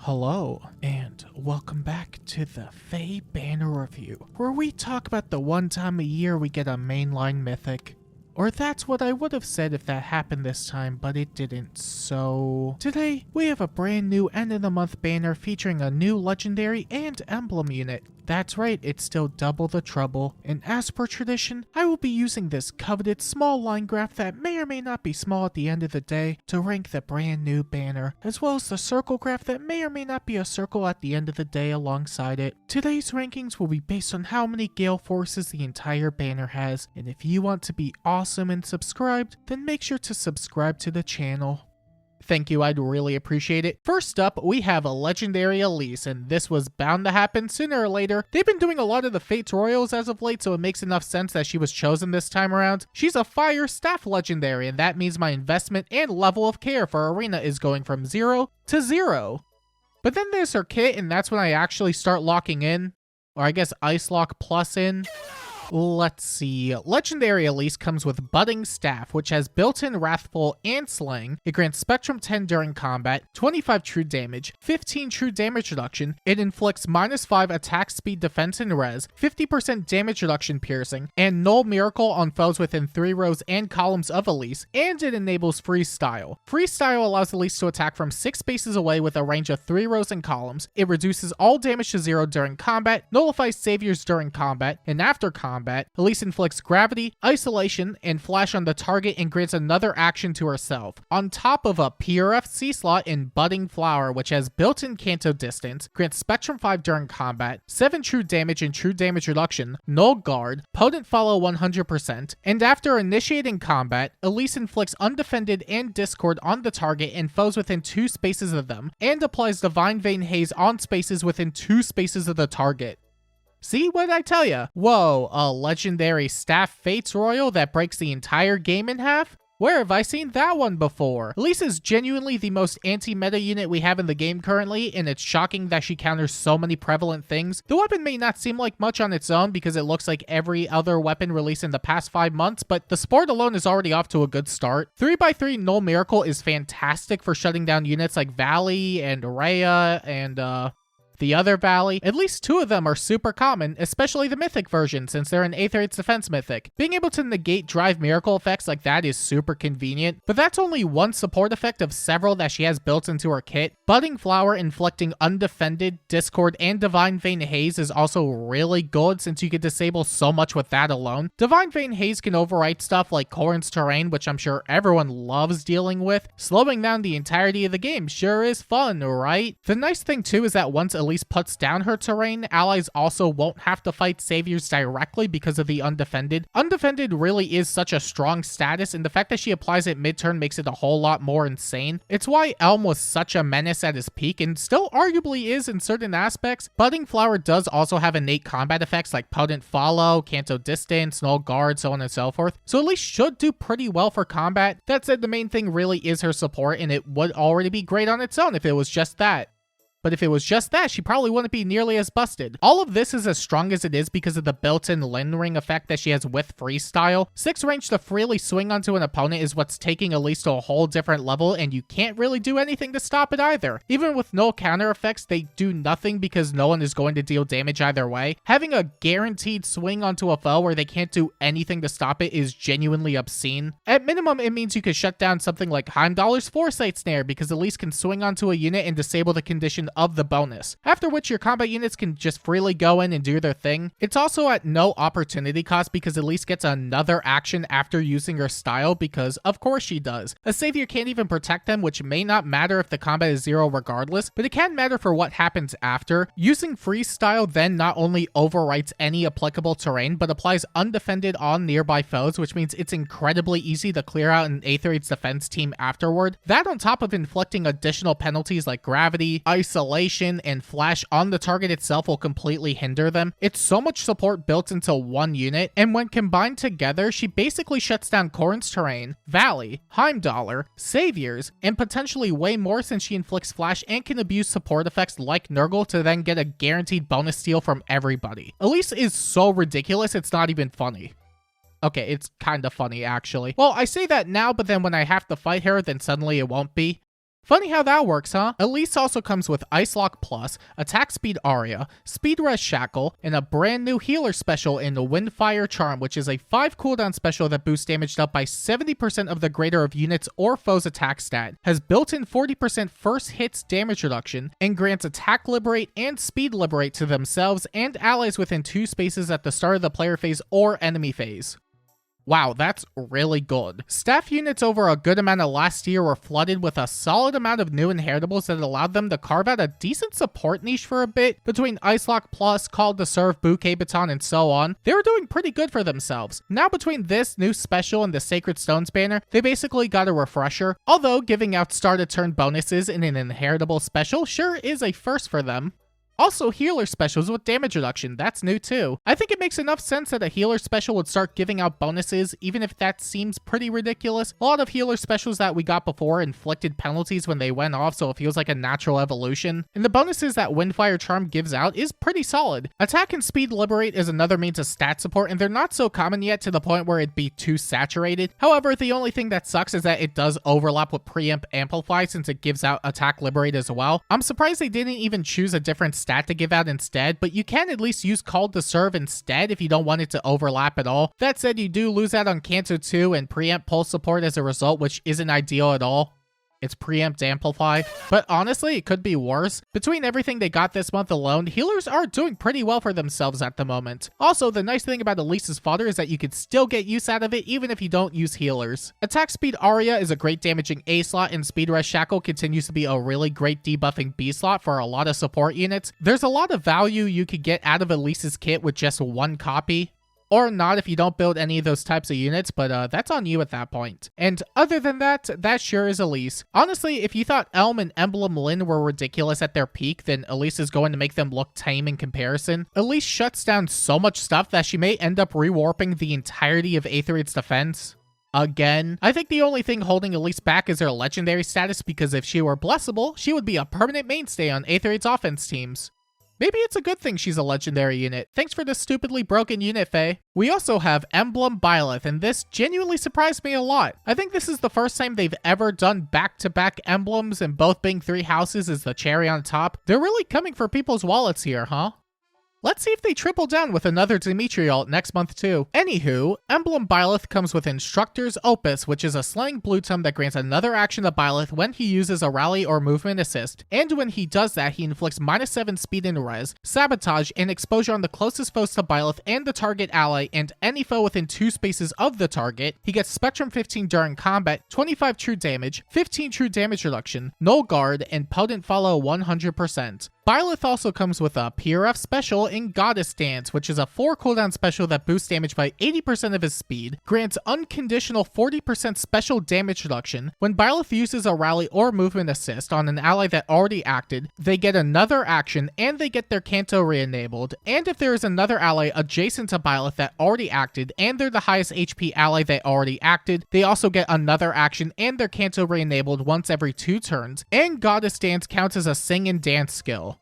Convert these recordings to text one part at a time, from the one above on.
Hello, and welcome back to the Fae Banner Review, where we talk about the one time a year we get a mainline mythic. Or that's what I would have said if that happened this time, but it didn't. So today, we have a brand new end of the month banner featuring a new legendary and emblem unit. That's right, it's still double the trouble, and as per tradition, I will be using this coveted small line graph that may or may not be small at the end of the day to rank the brand new banner, as well as the circle graph that may or may not be a circle at the end of the day alongside it. Today's rankings will be based on how many gale forces the entire banner has, and if you want to be awesome and subscribed, then make sure to subscribe to the channel. Thank you, I'd really appreciate it. First up, we have a legendary Elise, and this was bound to happen sooner or later. They've been doing a lot of the Fates Royals as of late, so it makes enough sense that she was chosen this time around. She's a Fire Staff legendary, and that means my investment and level of care for Arena is going from 0 to 0. But then there's her kit, and that's when I actually start locking in. Or I guess Ice Lock Plus in. Let's see. Legendary Elise comes with Budding Staff, which has built-in Wrathful and Slaying. It grants Spectrum 10 during combat, 25 true damage, 15 true damage reduction. It inflicts -5 attack speed, defense, and res, 50% damage reduction piercing, and Null Miracle on foes within 3 rows and columns of Elise, and it enables Freestyle. Freestyle allows Elise to attack from 6 spaces away with a range of 3 rows and columns. It reduces all damage to 0 during combat, nullifies saviors during combat, and after combat, Elise inflicts gravity, isolation, and flash on the target and grants another action to herself, on top of a PRF C-slot in Budding Flower, which has built-in Canto Distance, grants Spectrum 5 during combat, 7 true damage and true damage reduction, Null Guard, Potent Follow 100%, and after initiating combat, Elise inflicts Undefended and Discord on the target and foes within 2 spaces of them, and applies Divine Vein Haze on spaces within 2 spaces of the target. See, what did I tell ya? Whoa, a legendary Staff Fates Royal that breaks the entire game in half? Where have I seen that one before? Elise is genuinely the most anti-meta unit we have in the game currently, and it's shocking that she counters so many prevalent things. The weapon may not seem like much on its own because it looks like every other weapon released in the past 5 months, but the support alone is already off to a good start. 3x3 Null Miracle is fantastic for shutting down units like Valley and Rhea and the other Valley. At least 2 of them are super common, especially the Mythic version, since they're an 8th Raid's defense Mythic. Being able to negate drive miracle effects like that is super convenient, but that's only one support effect of several that she has built into her kit. Budding Flower inflicting Undefended, Discord, and Divine Vein Haze is also really good since you can disable so much with that alone. Divine Vein Haze can overwrite stuff like Corrin's Terrain, which I'm sure everyone loves dealing with. Slowing down the entirety of the game sure is fun, right? The nice thing too is that once Elise puts down her terrain, allies also won't have to fight saviors directly because of the Undefended. Undefended really is such a strong status, and the fact that she applies it mid-turn makes it a whole lot more insane. It's why Elm was such a menace at his peak, and still arguably is in certain aspects. Budding Flower does also have innate combat effects like Potent Follow, Canto Distance, Null Guard, so on and so forth, so Elise should do pretty well for combat. That said, the main thing really is her support, and it would already be great on its own if it was just that. But if it was just that, she probably wouldn't be nearly as busted. All of this is as strong as it is because of the built-in Lin Ring effect that she has with Freestyle. 6 range to freely swing onto an opponent is what's taking Elise to a whole different level, and you can't really do anything to stop it either. Even with no counter effects, they do nothing because no one is going to deal damage either way. Having a guaranteed swing onto a foe where they can't do anything to stop it is genuinely obscene. At minimum, it means you could shut down something like Heimdallr's Foresight Snare because Elise can swing onto a unit and disable the condition of the bonus, after which your combat units can just freely go in and do their thing. It's also at no opportunity cost because Elise gets another action after using her style because of course she does. A savior can't even protect them, which may not matter if the combat is 0 regardless, but it can matter for what happens after. Using Freestyle then not only overwrites any applicable terrain, but applies Undefended on nearby foes, which means it's incredibly easy to clear out an 8th Raid's defense team afterward. That on top of inflicting additional penalties like gravity, isolation, and flash on the target itself will completely hinder them. It's so much support built into one unit, and when combined together, she basically shuts down Corrin's Terrain, Valley, Heimdallr, Saviors, and potentially way more since she inflicts flash and can abuse support effects like Nurgle to then get a guaranteed bonus steal from everybody. Elise is so ridiculous, it's not even funny. Okay, it's kind of funny actually. Well, I say that now, but then when I have to fight her, then suddenly it won't be. Funny how that works, huh? Elise also comes with Ice Lock Plus, Attack Speed Aria, Speed Res Shackle, and a brand new healer special in the Windfire Charm, which is a 5 cooldown special that boosts damage up by 70% of the greater of units or foes attack stat, has built-in 40% first hits damage reduction, and grants Attack Liberate and Speed Liberate to themselves and allies within 2 spaces at the start of the player phase or enemy phase. Wow, that's really good. Staff units over a good amount of last year were flooded with a solid amount of new inheritables that allowed them to carve out a decent support niche for a bit. Between Ice Lock Plus, Called to Serve, Bouquet Baton, and so on, they were doing pretty good for themselves. Now between this new special and the Sacred Stones banner, they basically got a refresher. Although giving out start of turn bonuses in an inheritable special sure is a first for them. Also, healer specials with damage reduction, that's new too. I think it makes enough sense that a healer special would start giving out bonuses, even if that seems pretty ridiculous. A lot of healer specials that we got before inflicted penalties when they went off, so it feels like a natural evolution. And the bonuses that Windfire Charm gives out is pretty solid. Attack and Speed Liberate is another means of stat support, and they're not so common yet to the point where it'd be too saturated. However, the only thing that sucks is that it does overlap with Preempt Amplify since it gives out Attack Liberate as well. I'm surprised they didn't even choose a different stat to give out instead, but you can at least use Called to Serve instead if you don't want it to overlap at all. That said, you do lose out on Canto 2 and Preempt Pulse support as a result, which isn't ideal at all. It's Preempt Amplify, but honestly, it could be worse. Between everything they got this month alone, healers are doing pretty well for themselves at the moment. Also, the nice thing about Elise's fodder is that you can still get use out of it even if you don't use healers. Attack Speed Aria is a great damaging A slot, and Speed Res Shackle continues to be a really great debuffing B slot for a lot of support units. There's a lot of value you could get out of Elise's kit with just one copy. Or not if you don't build any of those types of units, but that's on you at that point. And other than that, that sure is Elise. Honestly, if you thought Elm and Emblem Lyn were ridiculous at their peak, then Elise is going to make them look tame in comparison. Elise shuts down so much stuff that she may end up rewarping the entirety of Aetherite's defense. Again, I think the only thing holding Elise back is her legendary status, because if she were blessable, she would be a permanent mainstay on Aetherite's offense teams. Maybe it's a good thing she's a legendary unit. Thanks for this stupidly broken unit, Faye. We also have Emblem Byleth, and this genuinely surprised me a lot. I think this is the first time they've ever done back-to-back emblems, and both being 3 houses is the cherry on top. They're really coming for people's wallets here, huh? Let's see if they triple down with another Dimitri ult next month too. Anywho, Emblem Byleth comes with Instructor's Opus, which is a slaying blue tome that grants another action to Byleth when he uses a rally or movement assist. And when he does that, he inflicts -7 speed and res, sabotage, and exposure on the closest foes to Byleth and the target ally and any foe within 2 spaces of the target. He gets Spectrum 15 during combat, 25 true damage, 15 true damage reduction, null guard, and potent follow 100%. Byleth also comes with a PRF special in Goddess Dance, which is a 4 cooldown special that boosts damage by 80% of his speed, grants unconditional 40% special damage reduction. When Byleth uses a rally or movement assist on an ally that already acted, they get another action and they get their Canto re-enabled. And if there is another ally adjacent to Byleth that already acted and they're the highest HP ally that already acted, they also get another action and their Canto re-enabled once every 2 turns. And Goddess Dance counts as a sing and dance skill.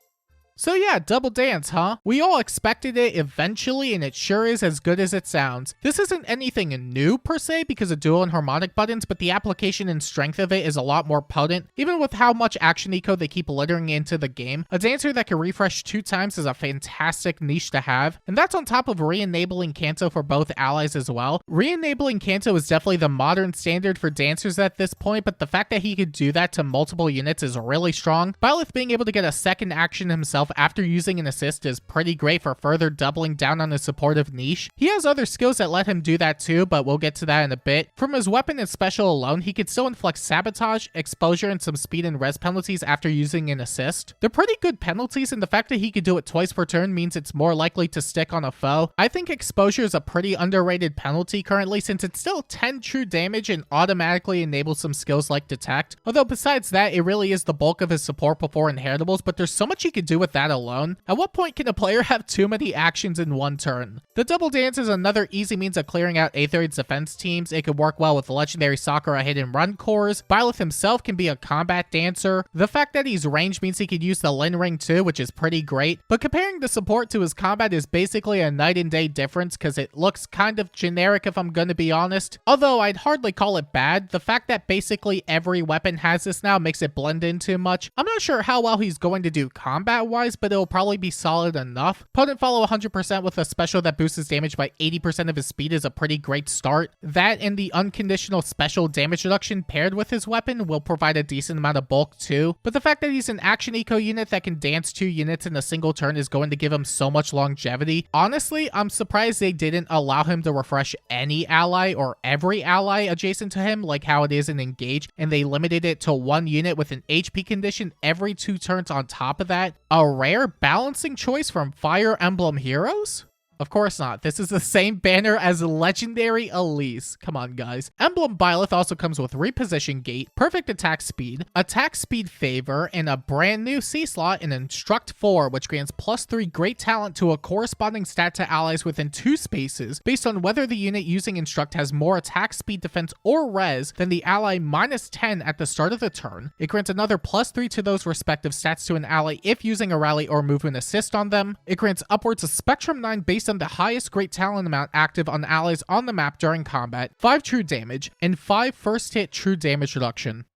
So yeah, double dance, huh? We all expected it eventually, and it sure is as good as it sounds. This isn't anything new per se because of dual and harmonic buttons, but the application and strength of it is a lot more potent. Even with how much action eco they keep littering into the game, a dancer that can refresh 2 times is a fantastic niche to have, and that's on top of re-enabling Canto for both allies as well. Re-enabling Canto is definitely the modern standard for dancers at this point, but the fact that he could do that to multiple units is really strong. Byleth being able to get a second action himself after using an assist is pretty great for further doubling down on his supportive niche. He has other skills that let him do that too, but we'll get to that in a bit. From his weapon and special alone, he could still inflict sabotage, exposure, and some speed and res penalties after using an assist. They're pretty good penalties, and the fact that he could do it twice per turn means it's more likely to stick on a foe. I think exposure is a pretty underrated penalty currently, since it's still 10 true damage and automatically enables some skills like detect. Although besides that, it really is the bulk of his support before inheritables, but there's so much he could do with with that alone. At what point can a player have too many actions in one turn? The double dance is another easy means of clearing out Aether's defense teams. It could work well with legendary Sakura hidden run cores. Byleth himself can be a combat dancer. The fact that he's ranged means he could use the Lin ring too, which is pretty great. But comparing the support to his combat is basically a night and day difference because it looks kind of generic if I'm gonna be honest. Although I'd hardly call it bad. The fact that basically every weapon has this now makes it blend in too much. I'm not sure how well he's going to do combat wise, but it'll probably be solid enough. Potent follow 100% with a special that boosts his damage by 80% of his speed is a pretty great start. That and the unconditional special damage reduction paired with his weapon will provide a decent amount of bulk too. But the fact that he's an action eco unit that can dance 2 units in a single turn is going to give him so much longevity. Honestly, I'm surprised they didn't allow him to refresh any ally or every ally adjacent to him like how it is in Engage, and they limited it to 1 unit with an HP condition every 2 turns on top of that. A rare balancing choice from Fire Emblem Heroes? Of course not. This is the same banner as legendary Elise. Come on, guys. Emblem Byleth also comes with reposition gate, perfect attack speed favor, and a brand new C slot in Instruct 4, which grants +3 great talent to a corresponding stat to allies within 2 spaces based on whether the unit using Instruct has more attack speed, defense, or res than the ally -10 at the start of the turn. It grants another +3 to those respective stats to an ally if using a rally or movement assist on them. It grants upwards of Spectrum 9 based on the highest great talent amount active on allies on the map during combat, 5 true damage, and 5 first hit true damage reduction.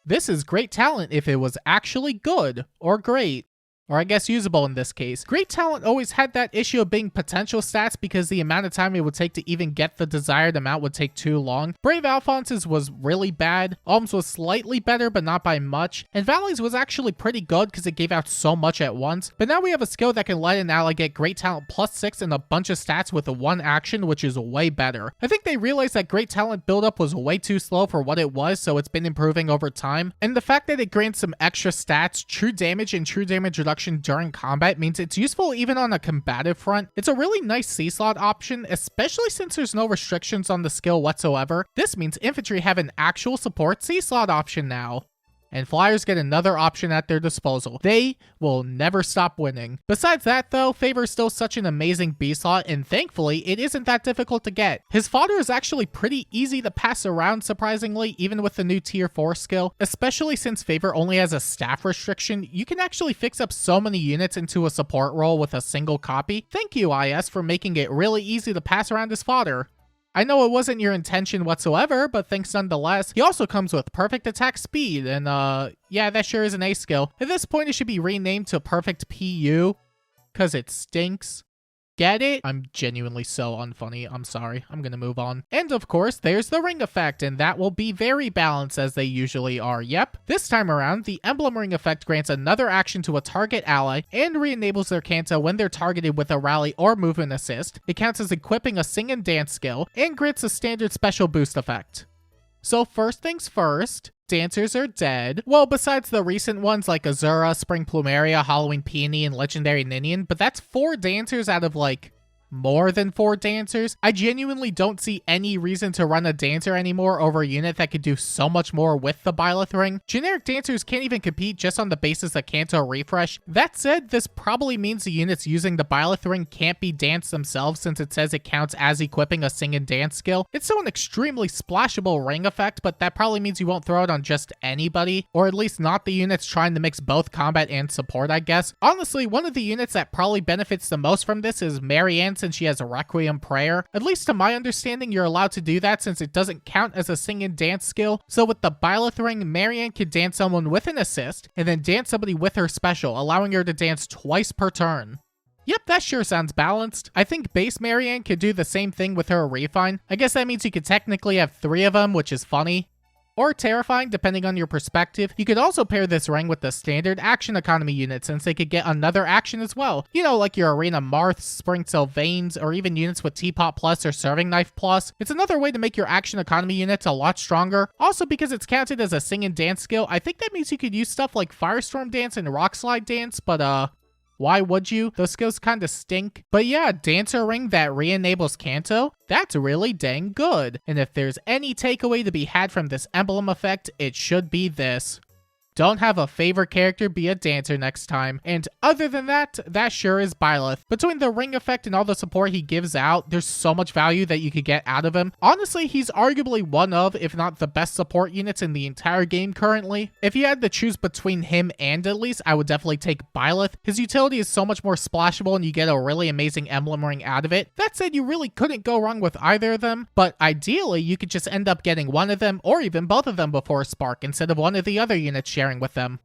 This is great talent if it was actually good, or great. Or I guess usable in this case. Great talent always had that issue of being potential stats because the amount of time it would take to even get the desired amount would take too long. Brave Alphonse's was really bad. Alm's was slightly better, but not by much. And Valley's was actually pretty good because it gave out so much at once. But now we have a skill that can let an ally get great talent +6 and a bunch of stats with a 1 action, which is way better. I think they realized that great talent buildup was way too slow for what it was, so it's been improving over time. And the fact that it grants some extra stats, true damage, and true damage reduction during combat means it's useful even on a combative front. It's a really nice C-slot option, especially since there's no restrictions on the skill whatsoever. This means infantry have an actual support C-slot option now. And flyers get another option at their disposal. They will never stop winning. Besides that though, Favor is still such an amazing B-slot, and thankfully it isn't that difficult to get. His fodder is actually pretty easy to pass around surprisingly, even with the new tier 4 skill. Especially since Favor only has a staff restriction, you can actually fix up so many units into a support role with a single copy. Thank you IS for making it really easy to pass around his fodder. I know it wasn't your intention whatsoever, but thanks nonetheless. He also comes with perfect attack speed, and yeah, that sure is an A skill. At this point, it should be renamed to perfect PU, cause it stinks. Get it? I'm genuinely so unfunny. I'm sorry. I'm gonna move on. And of course, there's the ring effect, and that will be very balanced as they usually are. Yep. This time around, the emblem ring effect grants another action to a target ally and re-enables their canto when they're targeted with a rally or movement assist. It counts as equipping a sing and dance skill and grants a standard special boost effect. So first things first, dancers are dead. Well, besides the recent ones like Azura, Spring Plumeria, Halloween Peony, and Legendary Ninian, but that's 4 dancers out of like more than 4 dancers. I genuinely don't see any reason to run a dancer anymore over a unit that could do so much more with the Byleth ring. Generic dancers can't even compete just on the basis of Kanto refresh. That said, this probably means the units using the Byleth ring can't be danced themselves since it says it counts as equipping a sing and dance skill. It's still an extremely splashable ring effect, but that probably means you won't throw it on just anybody, or at least not the units trying to mix both combat and support, I guess. Honestly, one of the units that probably benefits the most from this is Marianne, since she has a Requiem Prayer. At least to my understanding, you're allowed to do that since it doesn't count as a sing and dance skill. So with the Byleth ring, Marianne could dance someone with an assist and then dance somebody with her special, allowing her to dance twice per turn. Yep, that sure sounds balanced. I think base Marianne could do the same thing with her refine. I guess that means you could technically have 3 of them, which is funny. Or terrifying, depending on your perspective. You could also pair this ring with the standard action economy unit, since they could get another action as well. You know, like your Arena Marths, Spring Sylvains, or even units with Teapot Plus or Serving Knife Plus. It's another way to make your action economy units a lot stronger. Also, because it's counted as a sing and dance skill, I think that means you could use stuff like Firestorm Dance and Rock Slide Dance, but why would you? Those skills kinda stink. But yeah, Dancer Ring that re-enables Kanto, that's really dang good. And if there's any takeaway to be had from this emblem effect, it should be this. Don't have a favorite character be a dancer next time. And other than that, that sure is Byleth. Between the ring effect and all the support he gives out, there's so much value that you could get out of him. Honestly, he's arguably one of, if not the best support units in the entire game currently. If you had to choose between him and Elise, I would definitely take Byleth. His utility is so much more splashable and you get a really amazing emblem ring out of it. That said, you really couldn't go wrong with either of them, but ideally you could just end up getting one of them or even both of them before Spark instead of one of the other units sharing with them.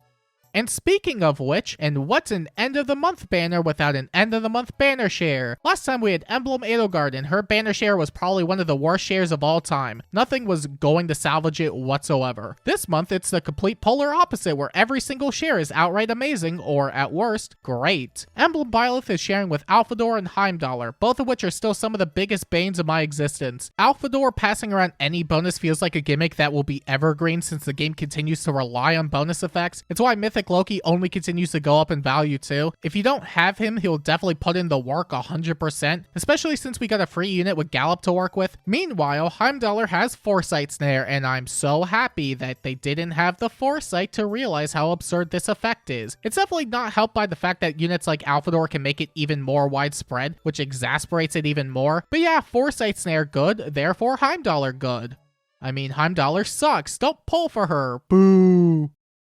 And speaking of which, and what's an end of the month banner without an end of the month banner share? Last time we had Emblem Edelgard and her banner share was probably one of the worst shares of all time. Nothing was going to salvage it whatsoever. This month it's the complete polar opposite where every single share is outright amazing or at worst, great. Emblem Byleth is sharing with Alfador and Heimdallr, both of which are still some of the biggest banes of my existence. Alfador passing around any bonus feels like a gimmick that will be evergreen since the game continues to rely on bonus effects. It's why Mythic Loki only continues to go up in value too. If you don't have him, he'll definitely put in the work 100%, especially since we got a free unit with Gallop to work with. Meanwhile, Heimdallr has Foresight Snare, and I'm so happy that they didn't have the foresight to realize how absurd this effect is. It's definitely not helped by the fact that units like Alfador can make it even more widespread, which exasperates it even more. But yeah, Foresight Snare good, therefore Heimdallr good. I mean, Heimdallr sucks. Don't pull for her. Boo.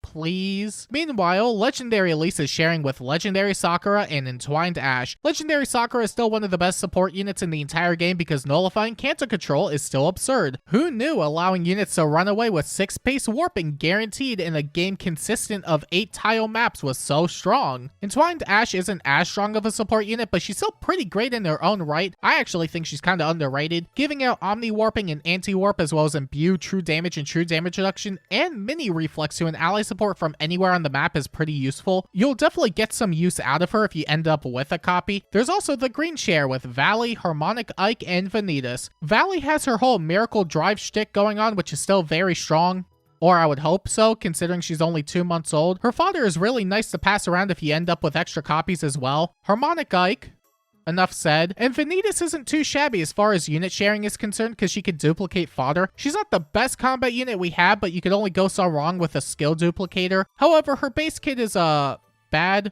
Please. Meanwhile, Legendary Elise is sharing with Legendary Sakura and Entwined Ash. Legendary Sakura is still one of the best support units in the entire game because nullifying Canto Control is still absurd. Who knew allowing units to run away with 6-pace warping guaranteed in a game consistent of 8-tile maps was so strong? Entwined Ash isn't as strong of a support unit, but she's still pretty great in her own right. I actually think she's kind of underrated, giving out Omni Warping and Anti-Warp as well as Imbue True Damage and True Damage Reduction and Mini Reflex to an ally support from anywhere on the map is pretty useful. You'll definitely get some use out of her if you end up with a copy. There's also the green share with Valley, Harmonic Ike, and Vanitas. Valley has her whole Miracle Drive shtick going on, which is still very strong. Or I would hope so, considering she's only 2 months old. Her fodder is really nice to pass around if you end up with extra copies as well. Harmonic Ike, enough said. And Vanitas isn't too shabby as far as unit sharing is concerned because she could duplicate fodder. She's not the best combat unit we have, but you could only go so wrong with a skill duplicator. However, her base kit is bad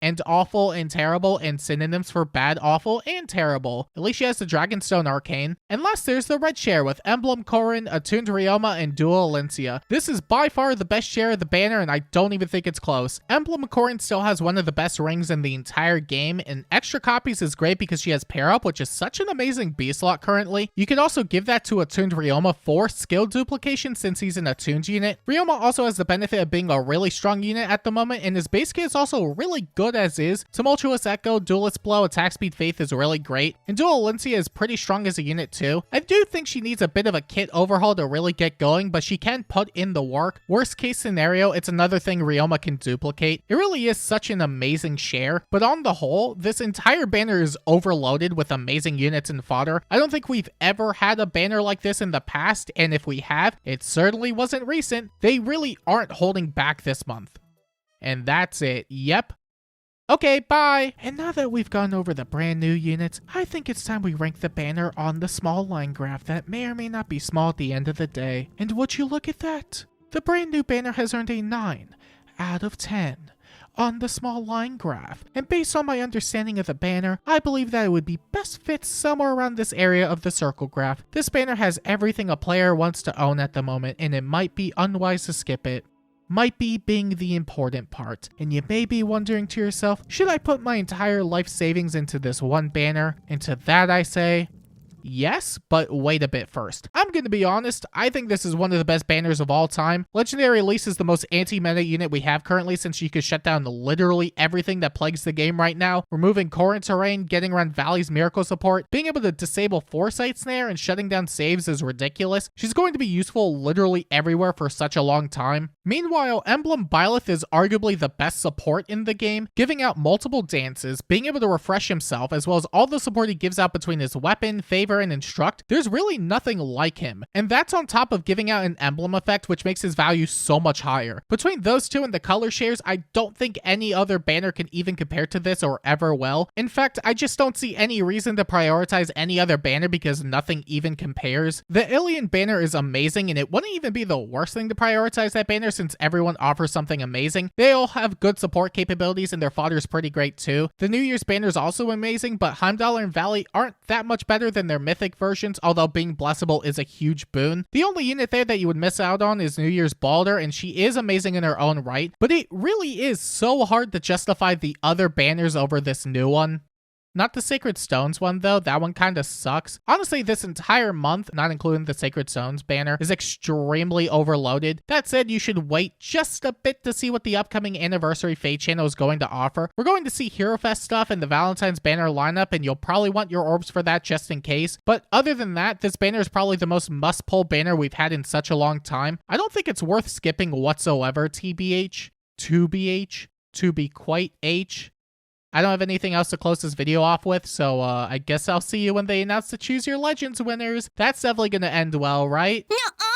and awful and terrible, and synonyms for bad, awful, and terrible. At least she has the Dragonstone Arcane. And last, there's the red share with Emblem Corrin, Attuned Ryoma, and Dual Alencia. This is by far the best share of the banner, and I don't even think it's close. Emblem Corrin still has one of the best rings in the entire game, and extra copies is great because she has Pair Up, which is such an amazing B slot currently. You can also give that to Attuned Ryoma for skill duplication since he's an attuned unit. Ryoma also has the benefit of being a really strong unit at the moment, and his base kit is also really good as is. Tumultuous Echo, Duelist Blow, Attack Speed Faith is really great, and Dual Alencia is pretty strong as a unit too. I do think she needs a bit of a kit overhaul to really get going, but she can put in the work. Worst case scenario, it's another thing Ryoma can duplicate. It really is such an amazing share, but on the whole, this entire banner is overloaded with amazing units and fodder. I don't think we've ever had a banner like this in the past, and if we have, it certainly wasn't recent. They really aren't holding back this month. And that's it. Yep. Okay, bye! And now that we've gone over the brand new units, I think it's time we rank the banner on the small line graph that may or may not be small at the end of the day. And would you look at that? The brand new banner has earned a 9 out of 10 on the small line graph. And based on my understanding of the banner, I believe that it would be best fit somewhere around this area of the circle graph. This banner has everything a player wants to own at the moment, and it might be unwise to skip it. Might be being the important part. And you may be wondering to yourself, should I put my entire life savings into this one banner? And to that I say, yes, but wait a bit first. I'm gonna be honest, I think this is one of the best banners of all time. Legendary Elise is the most anti-meta unit we have currently since she could shut down literally everything that plagues the game right now. Removing Corrin Terrain, getting around Valley's Miracle support, being able to disable Foresight Snare and shutting down saves is ridiculous. She's going to be useful literally everywhere for such a long time. Meanwhile, Emblem Byleth is arguably the best support in the game, giving out multiple dances, being able to refresh himself, as well as all the support he gives out between his weapon, favorite, Favor and Instruct, there's really nothing like him. And that's on top of giving out an emblem effect, which makes his value so much higher. Between those two and the color shares, I don't think any other banner can even compare to this or ever will. In fact, I just don't see any reason to prioritize any other banner because nothing even compares. The Ilian banner is amazing, and it wouldn't even be the worst thing to prioritize that banner since everyone offers something amazing. They all have good support capabilities and their fodder is pretty great too. The New Year's banner is also amazing, but Heimdall and Valley aren't that much better than their mythic versions, although being blessable is a huge boon. The only unit there that you would miss out on is New Year's Balder, and she is amazing in her own right, but it really is so hard to justify the other banners over this new one. Not the Sacred Stones one though, that one kinda sucks. Honestly, this entire month, not including the Sacred Stones banner, is extremely overloaded. That said, you should wait just a bit to see what the upcoming Anniversary Fate channel is going to offer. We're going to see Hero Fest stuff and the Valentine's banner lineup, and you'll probably want your orbs for that just in case. But other than that, this banner is probably the most must-pull banner we've had in such a long time. I don't think it's worth skipping whatsoever, TBH. 2BH. To be quite H. I don't have anything else to close this video off with, so I guess I'll see you when they announce the Choose Your Legends winners. That's definitely gonna end well, right? Nuh-uh.